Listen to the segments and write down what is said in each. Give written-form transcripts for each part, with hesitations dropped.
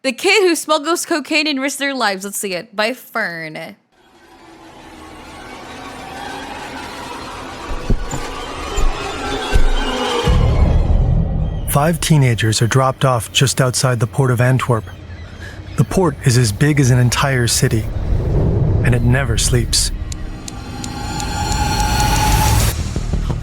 The kid who smuggles cocaine and risks their lives. Let's see it. By Fern. Five teenagers are dropped off just outside the port of Antwerp. The port is as big as an entire city, and it never sleeps.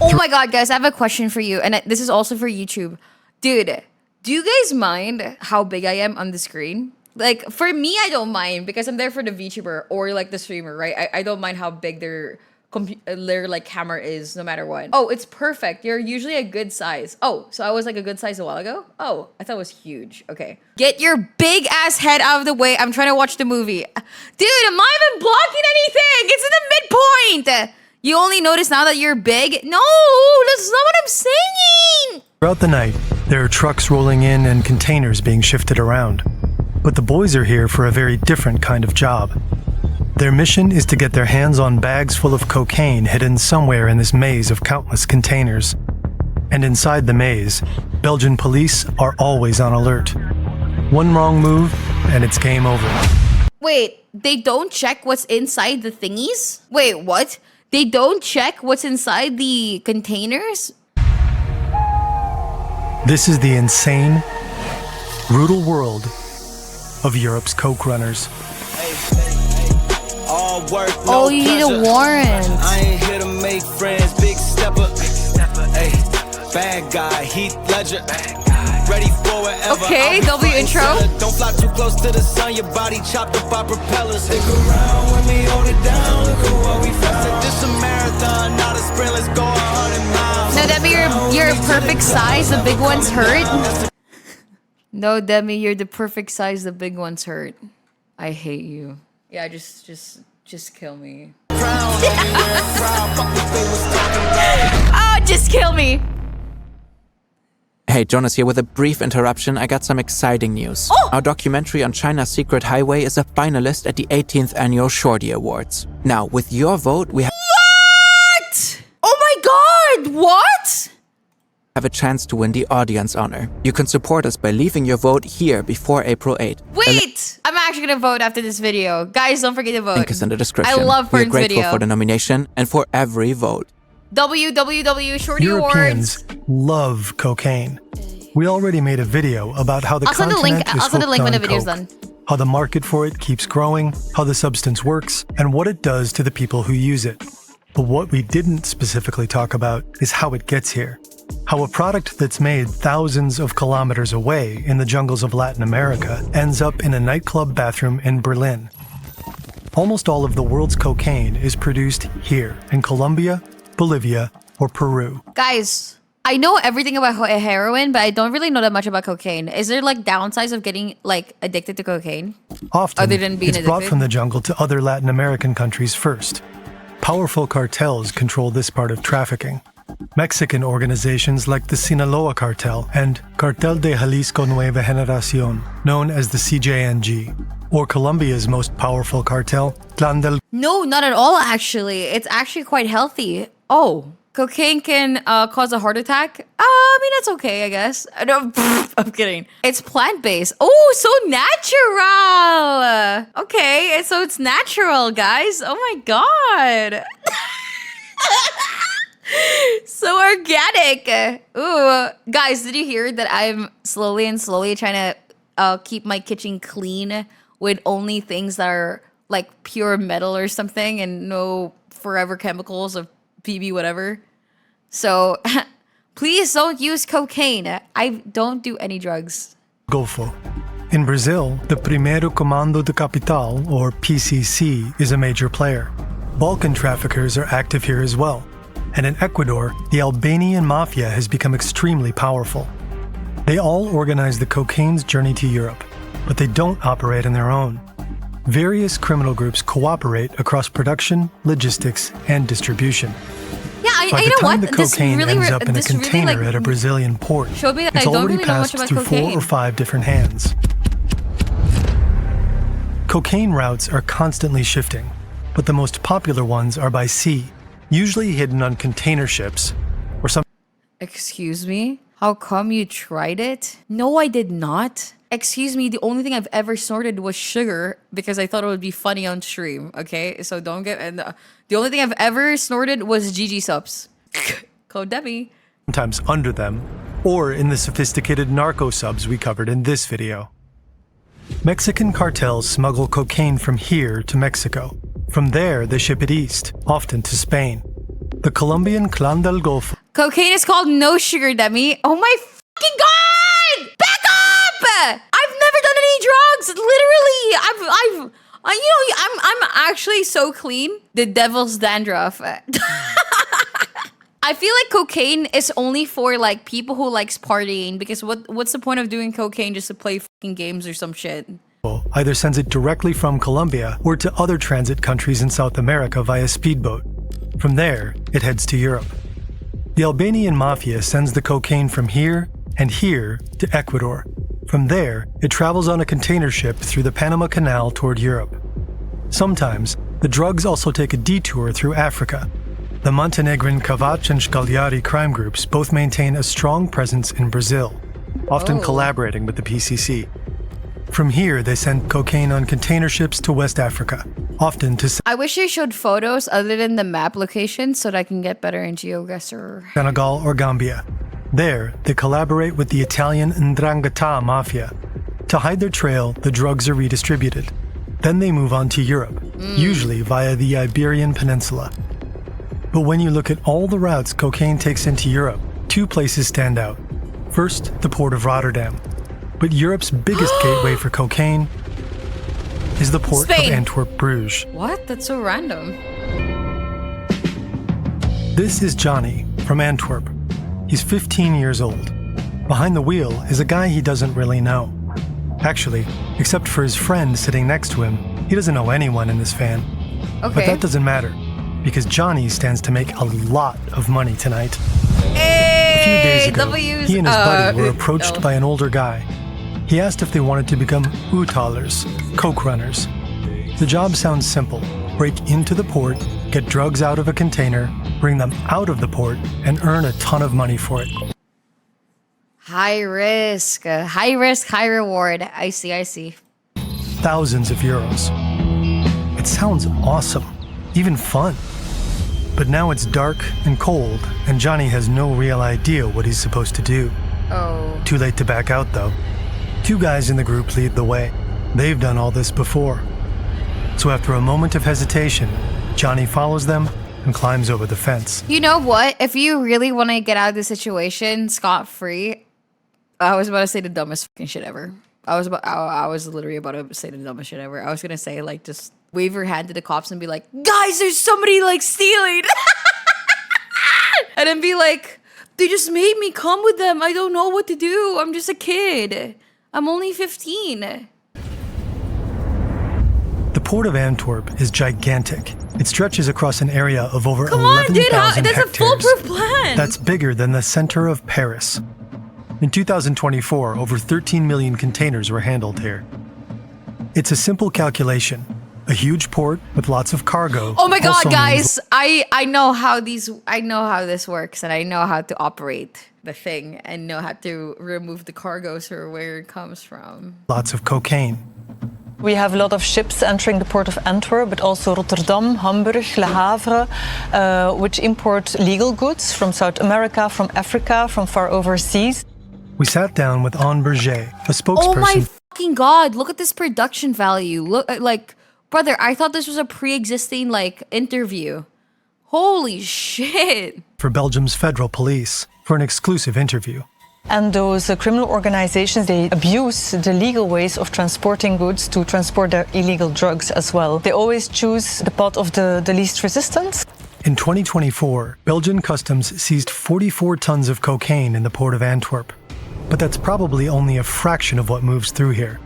Oh my god, guys, I have a question for you, and this is also for YouTube. Dude, do you guys mind how big I am on the screen? Like, for me, I don't mind because I'm there for the VTuber or like the streamer, right? I don't mind how big their like camera is no matter what. Oh, it's perfect. You're usually a good size. Oh, so I was like a good size a while ago? Oh, I thought it was huge. Okay. Get your big ass head out of the way. I'm trying to watch the movie. Dude, am I even blocking anything? It's in the midpoint. You only notice now that you're big? No, that's not what I'm saying. Throughout the night, there are trucks rolling in and containers being shifted around. But the boys are here for a very different kind of job. Their mission is to get their hands on bags full of cocaine hidden somewhere in this maze of countless containers. And inside the maze, Belgian police are always on alert. One wrong move, and it's game over. Wait, they don't check what's inside the thingies? Wait, what? They don't check what's inside the containers? This is the insane, brutal world of Europe's coke runners. Oh, you need a warrant. I ain't here to make friends, big stepper. Hey, bad guy, Heath Ledger. Ready for whatever. Okay, W intro. Don't fly too close to the sun, your body chopped up by propellers. Stick around with me, hold it down. Look at what we found. This a marathon, not a sprint. Let's go 100 miles. No, Demi, you're a perfect size. The big ones hurt. No, Demi, you're the perfect size. The big ones hurt. I hate you. Yeah, just kill me. Oh, just kill me. Hey, Jonas here with a brief interruption. I got some exciting news. Oh! Our documentary on China's secret highway is a finalist at the 18th Annual Shorty Awards. Now, with your vote, we What? Oh my god, what? have a chance to win the audience honor. You can support us by leaving your vote here before April 8th. Wait! I'm actually gonna vote after this video. Guys, don't forget to vote. Link is in the description. I love We're Fern's grateful video. for the nomination and for every vote. www Shorty Europeans Awards. love cocaine. We already made a video about how the I'll send the continent link. is I'll send the link when the hooked video's on done. coke, how the market for it keeps growing, how the substance works, and what it does to the people who use it. But what we didn't specifically talk about is how it gets here. How a product that's made thousands of kilometers away in the jungles of Latin America ends up in a nightclub bathroom in Berlin. Almost all of the world's cocaine is produced here in Colombia, Bolivia, or Peru. Guys, I know everything about heroin, but I don't really know that much about cocaine. Is there like downsides of getting like addicted to cocaine? Often, Other than being it's brought addicted? from the jungle to other Latin American countries first. Powerful cartels control this part of trafficking. Mexican organizations like the Sinaloa Cartel and Cartel de Jalisco Nueva Generación, known as the CJNG, or Colombia's most powerful cartel, Clan del... No, not at all, actually. It's actually quite healthy. Oh, cocaine can cause a heart attack? I mean, that's okay, I guess. No, I'm kidding. It's plant-based. Oh, so natural. Okay, so it's natural, guys. Oh my god. So organic. Ooh, guys, did you hear that I'm slowly trying to keep my kitchen clean with only things that are like pure metal or something and no forever chemicals of PB whatever. So please don't use cocaine. I don't do any drugs. Golfo. In Brazil, the Primeiro Comando de Capital, or PCC, is a major player. Balkan traffickers are active here as well. And in Ecuador, the Albanian mafia has become extremely powerful. They all organize the cocaine's journey to Europe, but they don't operate on their own. Various criminal groups cooperate across production, logistics, and distribution. Yeah, By you the know time what? the cocaine ends up in a this really, container like, at a Brazilian port, showed me that it's I don't already really know much passed about through 4 cocaine. or 5 different hands. Cocaine routes are constantly shifting, but the most popular ones are by sea, usually hidden on container ships or some. Excuse me? How come you tried it? No, I did not. excuse me, the only thing I've ever snorted was sugar because I thought it would be funny on stream. Okay, so don't get. And the only thing I've ever snorted was GG subs. Code Demi. Sometimes under them, or in the sophisticated narco subs we covered in this video. Mexican cartels smuggle cocaine from here to Mexico. From there, they ship it east, often to Spain. The Colombian Clan del Golfo. Cocaine is called no sugar, Demi. Oh my fucking god! Back up! I've never done any drugs. Literally, I'm actually so clean. The devil's dandruff. I feel like cocaine is only for like people who likes partying because what's the point of doing cocaine just to play fucking games or some shit? Either sends it directly from Colombia or to other transit countries in South America via speedboat. From there, it heads to Europe. The Albanian mafia sends the cocaine from here and here to Ecuador. From there, it travels on a container ship through the Panama Canal toward Europe. Sometimes, the drugs also take a detour through Africa. The Montenegrin Kavac and Shkaljari crime groups both maintain a strong presence in Brazil, often collaborating with the PCC. From here, they send cocaine on container ships to West Africa, often to I wish they showed photos other than the map location so that I can get better in GeoGuessr. Senegal or Gambia. There, they collaborate with the Italian Ndrangheta mafia. To hide their trail, the drugs are redistributed. Then they move on to Europe, usually via the Iberian Peninsula. But when you look at all the routes cocaine takes into Europe, two places stand out. First, the port of Rotterdam. But Europe's biggest gateway for cocaine is the port Spain. of Antwerp-Bruges. What? That's so random. This is Johnny from Antwerp. He's 15 years old. Behind the wheel is a guy he doesn't really know. Actually, except for his friend sitting next to him, he doesn't know anyone in this van. Okay. But that doesn't matter, because Johnny stands to make a lot of money tonight. Hey, A few days ago, W's, he and his buddy were approached by an older guy. He asked if they wanted to become Utalers, coke runners. The job sounds simple. Break into the port, get drugs out of a container, bring them out of the port, and earn a ton of money for it. High risk, high reward. I see. Thousands of euros. It sounds awesome, even fun. But now it's dark and cold, and Johnny has no real idea what he's supposed to do. Oh. Too late to back out, though. Two guys in the group lead the way. They've done all this before. So after a moment of hesitation, Johnny follows them and climbs over the fence. You know what? If you really want to get out of the situation scot-free, I was about to say the dumbest fucking shit ever. I was literally about to say the dumbest shit ever. I was gonna say like just wave your hand to the cops and be like, guys, there's somebody like stealing. And then be like, they just made me come with them. I don't know what to do. I'm just a kid. I'm only 15. The port of Antwerp is gigantic. It stretches across an area of over Come on, 11,000 dude. That's a hectares. foolproof plan. That's bigger than the center of Paris. In 2024, over 13 million containers were handled here. It's a simple calculation. A huge port with lots of cargo. Oh my god, also guys. I know how this works, and I know how to operate the thing and know how to remove the cargoes or where it comes from. Lots of cocaine. We have a lot of ships entering the port of Antwerp, but also Rotterdam, Hamburg, Le Havre, which import legal goods from South America, from Africa, from far overseas. We sat down with Anne Berger, a spokesperson. Oh my fucking god, look at this production value. Look, like, brother, I thought this was a pre-existing, like, interview. Holy shit. For Belgium's federal police, for an exclusive interview. And those criminal organizations, they abuse the legal ways of transporting goods to transport their illegal drugs as well. They always choose the path of the least resistance. In 2024, Belgian customs seized 44 tons of cocaine in the port of Antwerp. But that's probably only a fraction of what moves through here.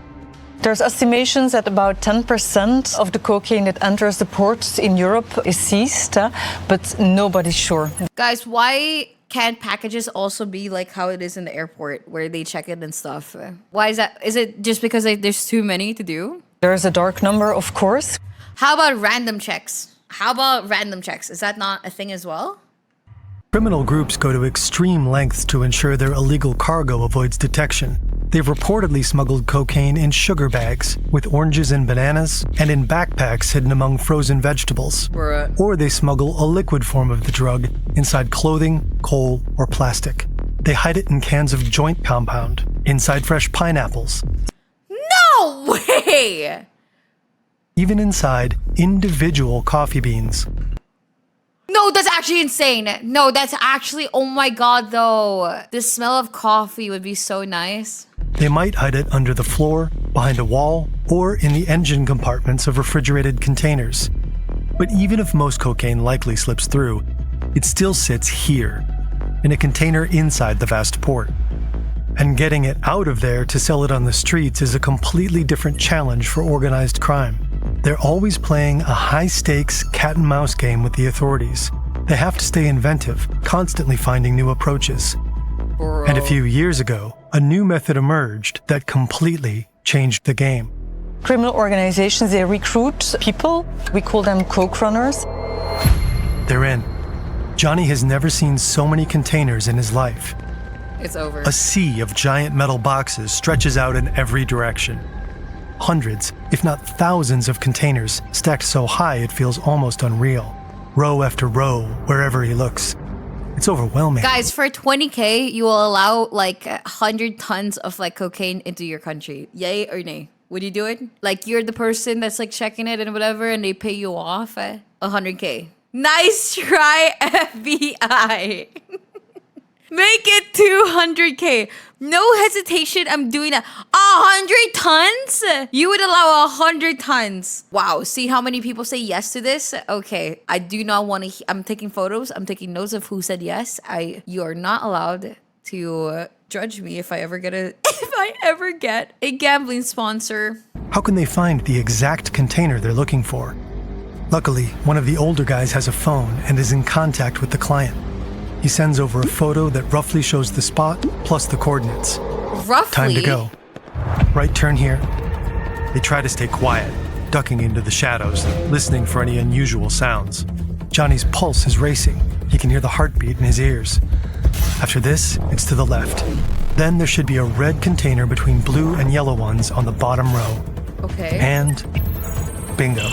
There's estimations that about 10% of the cocaine that enters the ports in Europe is seized, but nobody's sure. Guys, why can't packages also be like how it is in the airport where they check it and stuff? Why is that? Is it just because there's too many to do? There's a dark number, of course. How about random checks? Is that not a thing as well? Criminal groups go to extreme lengths to ensure their illegal cargo avoids detection. They've reportedly smuggled cocaine in sugar bags, with oranges and bananas, and in backpacks hidden among frozen vegetables. Bruh. Or they smuggle a liquid form of the drug inside clothing, coal, or plastic. They hide it in cans of joint compound, inside fresh pineapples, No way! even inside individual coffee beans. No, that's actually insane. No, that's actually, oh my god, though. The smell of coffee would be so nice. They might hide it under the floor, behind a wall, or in the engine compartments of refrigerated containers. But even if most cocaine likely slips through, it still sits here, in a container inside the vast port. And getting it out of there to sell it on the streets is a completely different challenge for organized crime. They're always playing a high-stakes cat-and-mouse game with the authorities. They have to stay inventive, constantly finding new approaches. Bro. And a few years ago, a new method emerged that completely changed the game. Criminal organizations, they recruit people. We call them coke runners. They're in. Johnny has never seen so many containers in his life. It's over. A sea of giant metal boxes stretches out in every direction. Hundreds, if not thousands of containers stacked so high it feels almost unreal. Row after row, wherever he looks. It's overwhelming. Guys, for 20K, you will allow like 100 tons of like cocaine into your country. Yay or nay? Would you do it? Like you're the person that's like checking it and whatever and they pay you off 100K. Nice try, FBI. Make it 200K. No hesitation. I'm doing that. 100 tons? You would allow 100 tons. Wow. See how many people say yes to this? Okay. I do not want to. I'm taking photos. I'm taking notes of who said yes. You are not allowed to judge me if I ever get a gambling sponsor. How can they find the exact container they're looking for? Luckily, one of the older guys has a phone and is in contact with the client. He sends over a photo that roughly shows the spot plus the coordinates. Roughly. Time to go. Right turn here. They try to stay quiet, ducking into the shadows, listening for any unusual sounds. Johnny's pulse is racing. He can hear the heartbeat in his ears. After this, it's to the left. Then there should be a red container between blue and yellow ones on the bottom row. Okay. And bingo.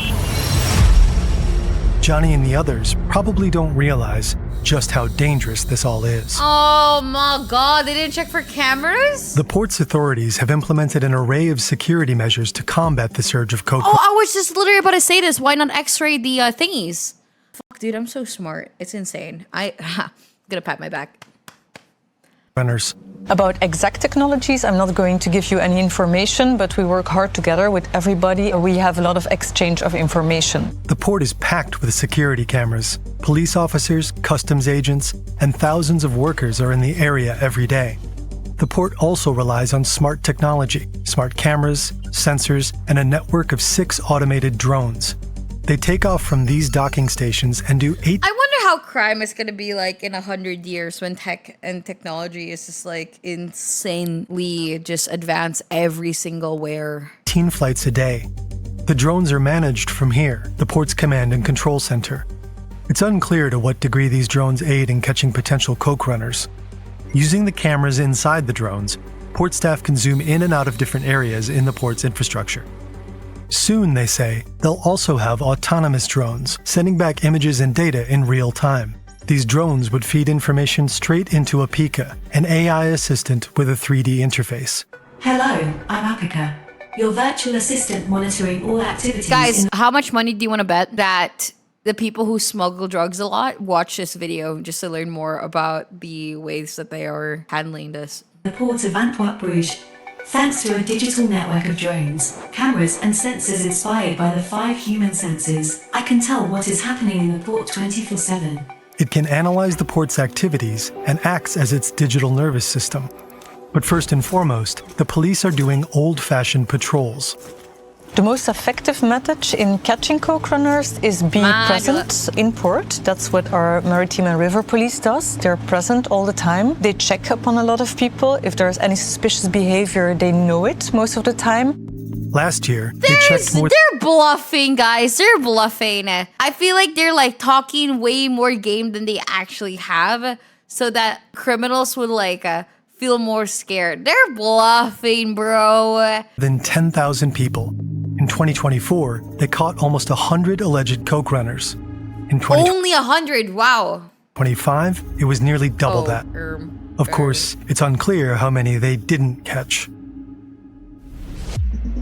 Johnny and the others probably don't realize just how dangerous this all is. Oh my god, they didn't check for cameras? The port's authorities have implemented an array of security measures to combat the surge of coke Oh, I was just literally about to say this. Why not x-ray the thingies? Fuck, dude, I'm so smart. It's insane. I'm gonna pat my back. runners. About exact technologies, I'm not going to give you any information, but we work hard together with everybody. We have a lot of exchange of information. The port is packed with security cameras. Police officers, customs agents, and thousands of workers are in the area every day. The port also relies on smart technology, smart cameras, sensors, and a network of 6 automated drones. They take off from these docking stations and do 8 I wonder how crime is gonna be like in 100 years when tech and technology is just like insanely just advanced every single where. 18 flights a day. The drones are managed from here, the port's command and control center. It's unclear to what degree these drones aid in catching potential coke runners. Using the cameras inside the drones, port staff can zoom in and out of different areas in the port's infrastructure. Soon, they say, they'll also have autonomous drones, sending back images and data in real time. These drones would feed information straight into Apika, an AI assistant with a 3D interface. Hello, I'm Apika, your virtual assistant monitoring all activities. Guys, how much money do you want to bet that the people who smuggle drugs a lot watch this video just to learn more about the ways that they are handling this? The port of Antwerp Bruges, thanks to a digital network of drones, cameras and sensors inspired by the 5 human senses, I can tell what is happening in the port 24/7. It can analyze the port's activities and acts as its digital nervous system. But first and foremost, the police are doing old-fashioned patrols. The most effective method in catching coke runners is be present in port. That's what our maritime and river police does. They're present all the time. They check upon a lot of people. If there's any suspicious behavior, they know it most of the time. Last year, they checked more. They're bluffing, guys. They're bluffing. I feel like they're like talking way more game than they actually have, so that criminals would like feel more scared. They're bluffing, bro. Than 10,000 people. In 2024, they caught almost 100 alleged coke runners. In Only 100. Wow. 2025, it was nearly double that. Of course, it's unclear how many they didn't catch.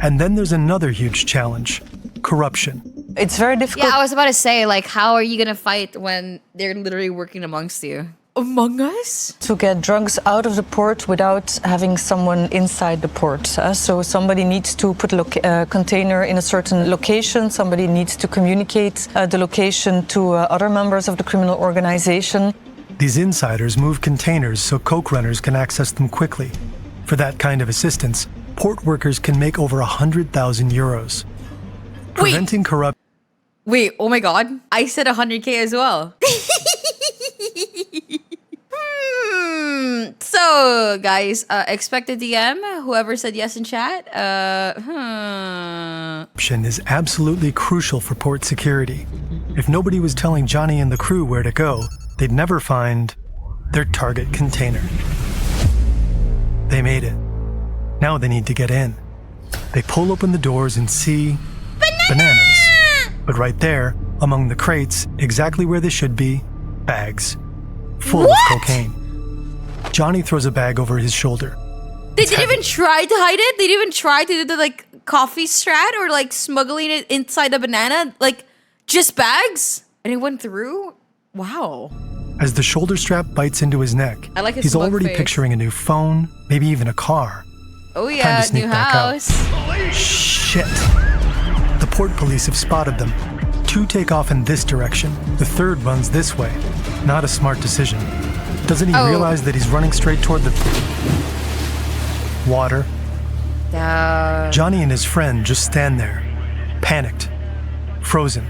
And then there's another huge challenge: corruption. It's very difficult. Yeah, I was about to say, like, how are you gonna fight when they're literally working amongst you? Among us? To get drugs out of the port without having someone inside the port. So somebody needs to put a container in a certain location. Somebody needs to communicate the location to other members of the criminal organization. These insiders move containers so coke runners can access them quickly. For that kind of assistance, port workers can make over 100,000 euros. Preventing corruption. Wait, oh my god. I said 100K as well. So, guys, expect a DM. Whoever said yes in chat. Corruption is absolutely crucial for port security. If nobody was telling Johnny and the crew where to go, they'd never find their target container. They made it. Now they need to get in. They pull open the doors and see bananas. But right there, among the crates, exactly where they should be, bags full of cocaine. Johnny throws a bag over his shoulder. They didn't even try to hide it? They didn't even try to do the, like, coffee strat or, like, smuggling it inside the banana? Like, just bags? And it went through? Wow. As the shoulder strap bites into his neck, I like his he's smug already face. picturing a new phone, maybe even a car. Oh Time yeah, to sneak new back out. house. Shit! The port police have spotted them. 2 take off in this direction. The third runs this way. Not a smart decision. Doesn't he realize that he's running straight toward the water? Johnny and his friend just stand there, panicked, frozen.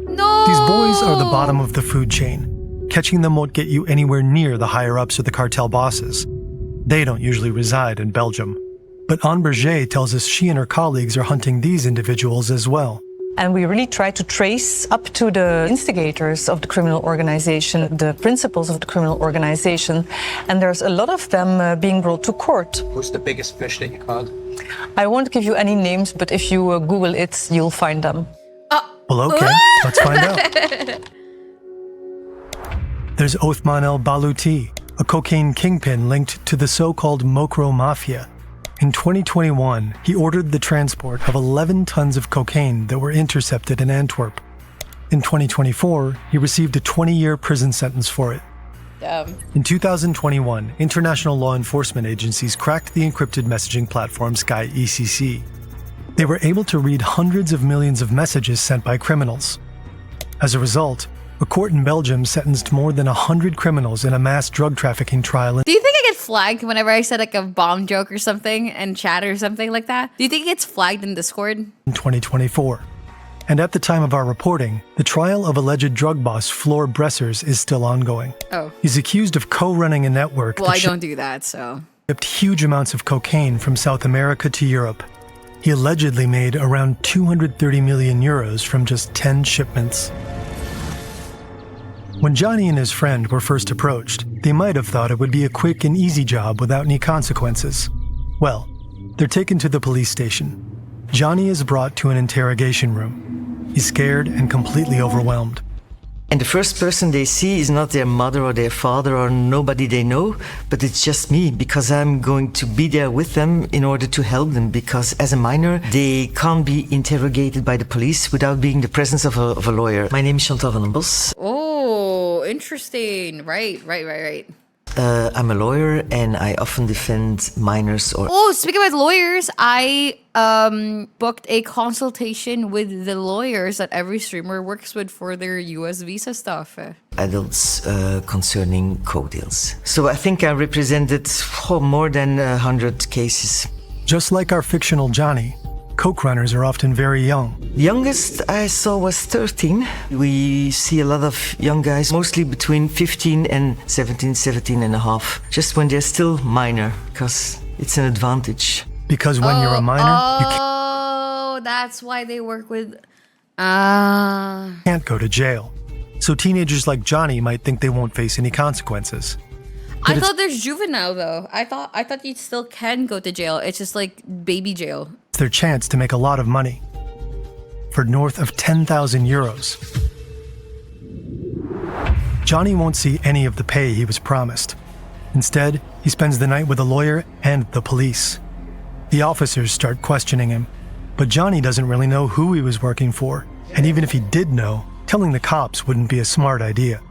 No! These boys are the bottom of the food chain. Catching them won't get you anywhere near the higher-ups or the cartel bosses. They don't usually reside in Belgium. But Anne Berger tells us she and her colleagues are hunting these individuals as well. And we really try to trace up to the instigators of the criminal organization, the principals of the criminal organization. And there's a lot of them being brought to court. Who's the biggest fish that you caught? I won't give you any names, but if you Google it, you'll find them. Well, okay, let's find out. There's Othman El Balouti, a cocaine kingpin linked to the so-called Mokro Mafia. In 2021, he ordered the transport of 11 tons of cocaine that were intercepted in Antwerp. In 2024, he received a 20-year prison sentence for it. In 2021, international law enforcement agencies cracked the encrypted messaging platform Sky ECC. They were able to read hundreds of millions of messages sent by criminals. As a result, a court in Belgium sentenced more than 100 criminals in a mass drug trafficking trial in Do you think I get flagged whenever I said like a bomb joke or something in chat or something like that? Do you think it gets flagged in Discord? 2024. And at the time of our reporting, the trial of alleged drug boss Floor Bressers is still ongoing. Oh. He's accused of co-running a network Well, that I don't do that, so. shipped huge amounts of cocaine from South America to Europe. He allegedly made around 230 million euros from just 10 shipments. When Johnny and his friend were first approached, they might have thought it would be a quick and easy job without any consequences. Well, they're taken to the police station. Johnny is brought to an interrogation room. He's scared and completely overwhelmed. And the first person they see is not their mother or their father or nobody they know, but it's just me, because I'm going to be there with them in order to help them, because as a minor, they can't be interrogated by the police without being in the presence of a lawyer. My name is Chantal van den Bos. Oh, interesting. Right. I'm a lawyer and I often defend minors or Oh, speaking about lawyers, I booked a consultation with the lawyers that every streamer works with for their US visa stuff. adults concerning co-deals. So I think I represented more than 100 cases. Just like our fictional Johnny, coke runners are often very young. Youngest I saw was 13. We see a lot of young guys, mostly between 15 and 17 and a half, just when they're still minor, because it's an advantage. Because when you're a minor, you Oh, that's why they work with. can't go to jail. So teenagers like Johnny might think they won't face any consequences. I thought there's juvenile though. I thought you still can go to jail. It's just like baby jail. It's their chance to make a lot of money. For north of 10,000 euros. Johnny won't see any of the pay he was promised. Instead, he spends the night with a lawyer and the police. The officers start questioning him, but Johnny doesn't really know who he was working for, and even if he did know, telling the cops wouldn't be a smart idea.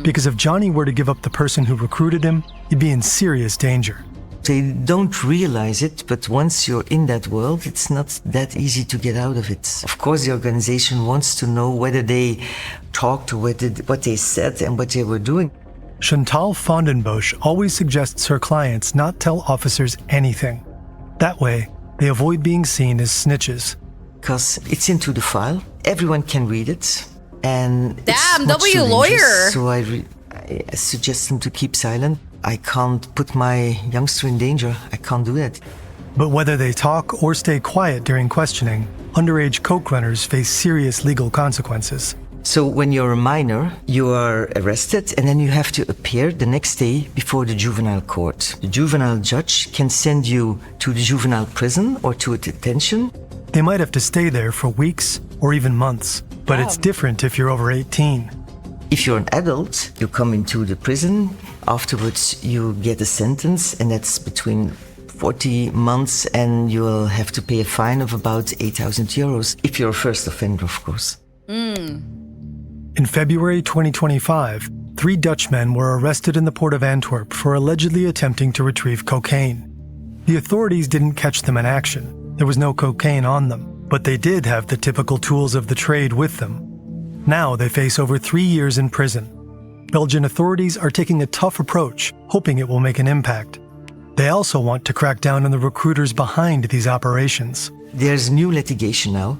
Because if Johnny were to give up the person who recruited him, he'd be in serious danger. They don't realize it, but once you're in that world, it's not that easy to get out of it. Of course, the organization wants to know whether they talked to what they said and what they were doing. Chantal Fondenbosch always suggests her clients not tell officers anything. That way, they avoid being seen as snitches. Because it's into the file, everyone can read it, and Damn, it's much W too lawyer! dangerous, so I suggest them to keep silent. I can't put my youngster in danger. I can't do that. But whether they talk or stay quiet during questioning, underage coke runners face serious legal consequences. So when you're a minor, you are arrested and then you have to appear the next day before the juvenile court. The juvenile judge can send you to the juvenile prison or to a detention. They might have to stay there for weeks or even months, but it's different if you're over 18. If you're an adult, you come into the prison. Afterwards, you get a sentence, and that's between 40 months, and you'll have to pay a fine of about 8,000 euros, if you're a first offender, of course. In February 2025, 3 Dutchmen were arrested in the port of Antwerp for allegedly attempting to retrieve cocaine. The authorities didn't catch them in action. There was no cocaine on them, but they did have the typical tools of the trade with them. Now they face over 3 years in prison. Belgian authorities are taking a tough approach, hoping it will make an impact. They also want to crack down on the recruiters behind these operations. There's new litigation now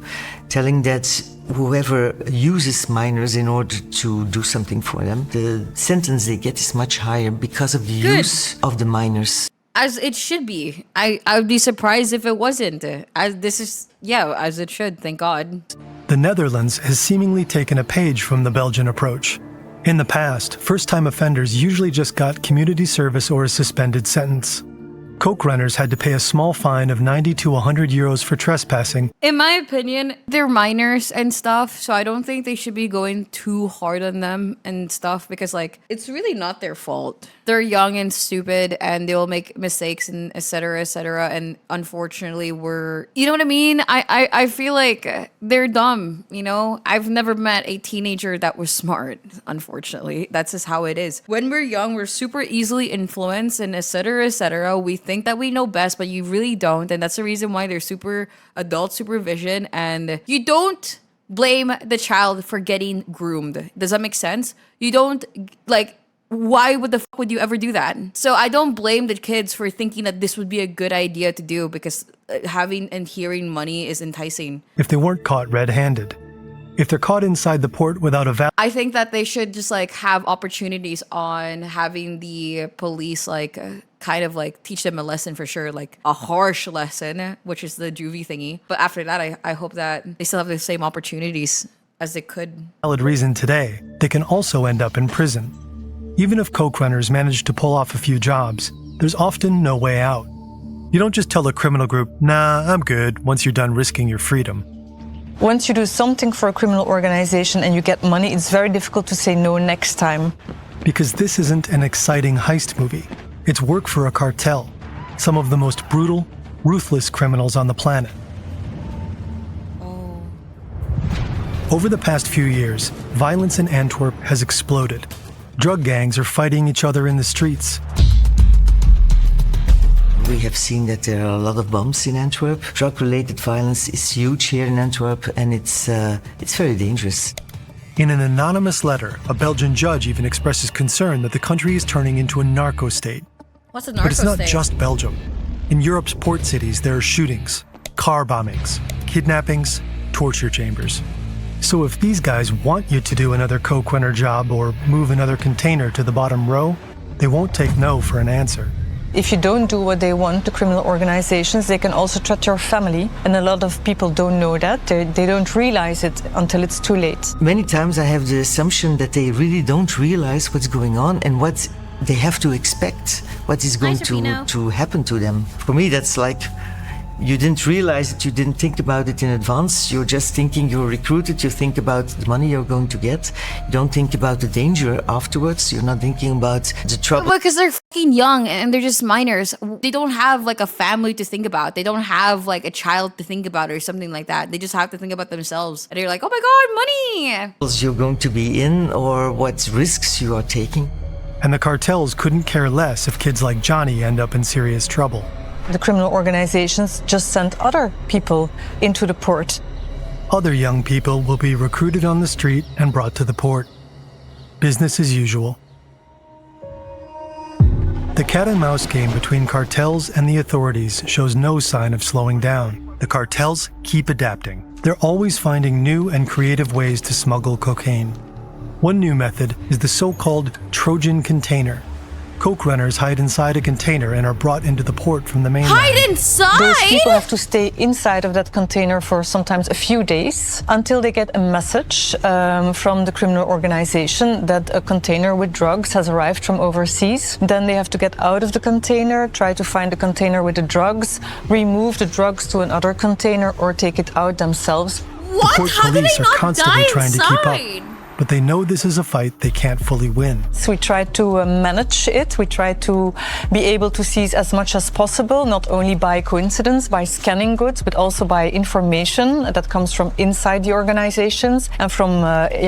telling that whoever uses minors in order to do something for them, the sentence they get is much higher because of the use of the minors. As it should be. I would be surprised if it wasn't. As it should, thank God. The Netherlands has seemingly taken a page from the Belgian approach. In the past, first-time offenders usually just got community service or a suspended sentence. Coke runners had to pay a small fine of 90 to 100 euros for trespassing. In my opinion, they're minors and stuff, so I don't think they should be going too hard on them and stuff because, like, it's really not their fault. They're young and stupid and they'll make mistakes and et cetera, and unfortunately you know what I mean? I feel like they're dumb, you know? I've never met a teenager that was smart, unfortunately. That's just how it is. When we're young, we're super easily influenced and et cetera. We think that we know best, but you really don't. And that's the reason why there's super adult supervision and you don't blame the child for getting groomed. Does that make sense? You don't, like, why would the fuck would you ever do that? So I don't blame the kids for thinking that this would be a good idea to do because having and hearing money is enticing. If they weren't caught red-handed. If they're caught inside the port without a I think that they should just like have opportunities on having the police like kind of like teach them a lesson for sure, like a harsh lesson, which is the juvie thingy. But after that, I hope that they still have the same opportunities as they could. valid reason today, they can also end up in prison. Even if coke runners manage to pull off a few jobs, there's often no way out. You don't just tell a criminal group, nah, I'm good, once you're done risking your freedom. Once you do something for a criminal organization and you get money, it's very difficult to say no next time. Because this isn't an exciting heist movie. It's work for a cartel, some of the most brutal, ruthless criminals on the planet. Over the past few years, violence in Antwerp has exploded. Drug gangs are fighting each other in the streets. We have seen that there are a lot of bombs in Antwerp. Drug-related violence is huge here in Antwerp, and it's very dangerous. In an anonymous letter, a Belgian judge even expresses concern that the country is turning into a narco state. What's a narco But it's not state? just Belgium. In Europe's port cities, there are shootings, car bombings, kidnappings, torture chambers. So if these guys want you to do another coke runner job or move another container to the bottom row, they won't take no for an answer. If you don't do what they want, the criminal organizations, they can also threaten your family. And a lot of people don't know that. They don't realize it until it's too late. Many times I have the assumption that they really don't realize what's going on and what they have to expect what is going to happen to them. For me, that's like you didn't realize it, you didn't think about it in advance. You're just thinking you're recruited, you think about the money you're going to get. You don't think about the danger afterwards. You're not thinking about the trouble. Because they're fucking young and they're just minors. They don't have like a family to think about. They don't have like a child to think about or something like that. They just have to think about themselves. And they're like, oh my God, money! You're going to be in or what risks you are taking. And the cartels couldn't care less if kids like Johnny end up in serious trouble. The criminal organizations just send other people into the port. Other young people will be recruited on the street and brought to the port. Business as usual. The cat and mouse game between cartels and the authorities shows no sign of slowing down. The cartels keep adapting. They're always finding new and creative ways to smuggle cocaine. One new method is the so-called Trojan container. Coke runners hide inside a container and are brought into the port from the mainland. Hide inside? Those people have to stay inside of that container for sometimes a few days until they get a message from the criminal organization that a container with drugs has arrived from overseas. Then they have to get out of the container, try to find the container with the drugs, remove the drugs to another container or take it out themselves. What? The port How do police they are not constantly die trying to keep up. inside? But they know this is a fight they can't fully win. So we try to manage it. We try to be able to seize as much as possible, not only by coincidence, by scanning goods, but also by information that comes from inside the organizations and from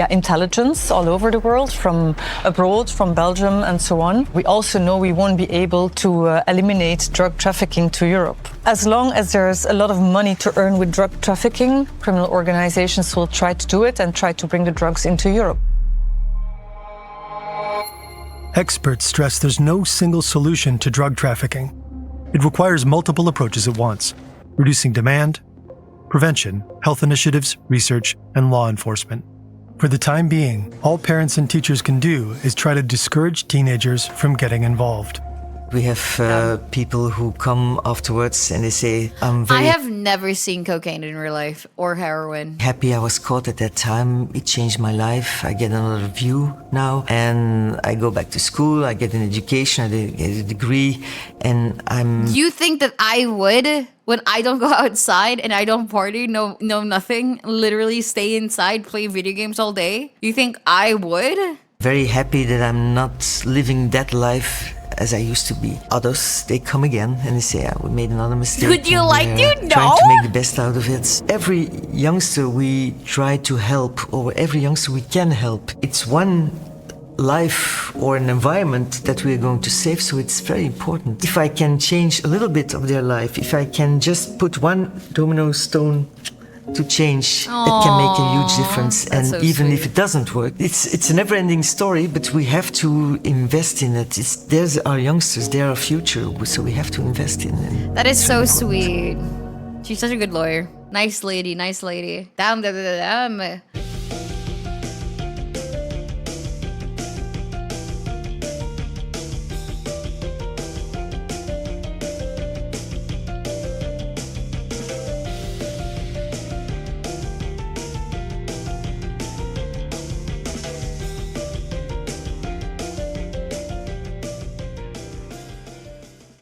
intelligence all over the world, from abroad, from Belgium and so on. We also know we won't be able to eliminate drug trafficking to Europe. As long as there's a lot of money to earn with drug trafficking, criminal organizations will try to do it and try to bring the drugs into Europe. Experts stress there's no single solution to drug trafficking. It requires multiple approaches at once: reducing demand, prevention, health initiatives, research, and law enforcement. For the time being, all parents and teachers can do is try to discourage teenagers from getting involved. We have people who come afterwards and they say, I'm very I have never seen cocaine in real life or heroin. happy I was caught at that time. It changed my life. I get another view now and I go back to school. I get an education, I get a degree, and I'm... You think that I would, when I don't go outside and I don't party, no nothing, literally stay inside, play video games all day? You think I would? very happy that I'm not living that life as I used to be. Others, they come again and they say, we made another mistake. Would you and like we're to trying know? to make the best out of it. Every youngster we try to help, or every youngster we can help. It's one life or an environment that we're going to save, so it's very important. If I can change a little bit of their life, if I can just put one domino stone to change, that can make a huge difference. And so even if sweet. it doesn't work, it's a never-ending story, but we have to invest in it. There's our youngsters, they're our future, so we have to invest in them. That is so sweet. She's such a good lawyer. Nice lady, nice lady. Damn, damn, damn, damn.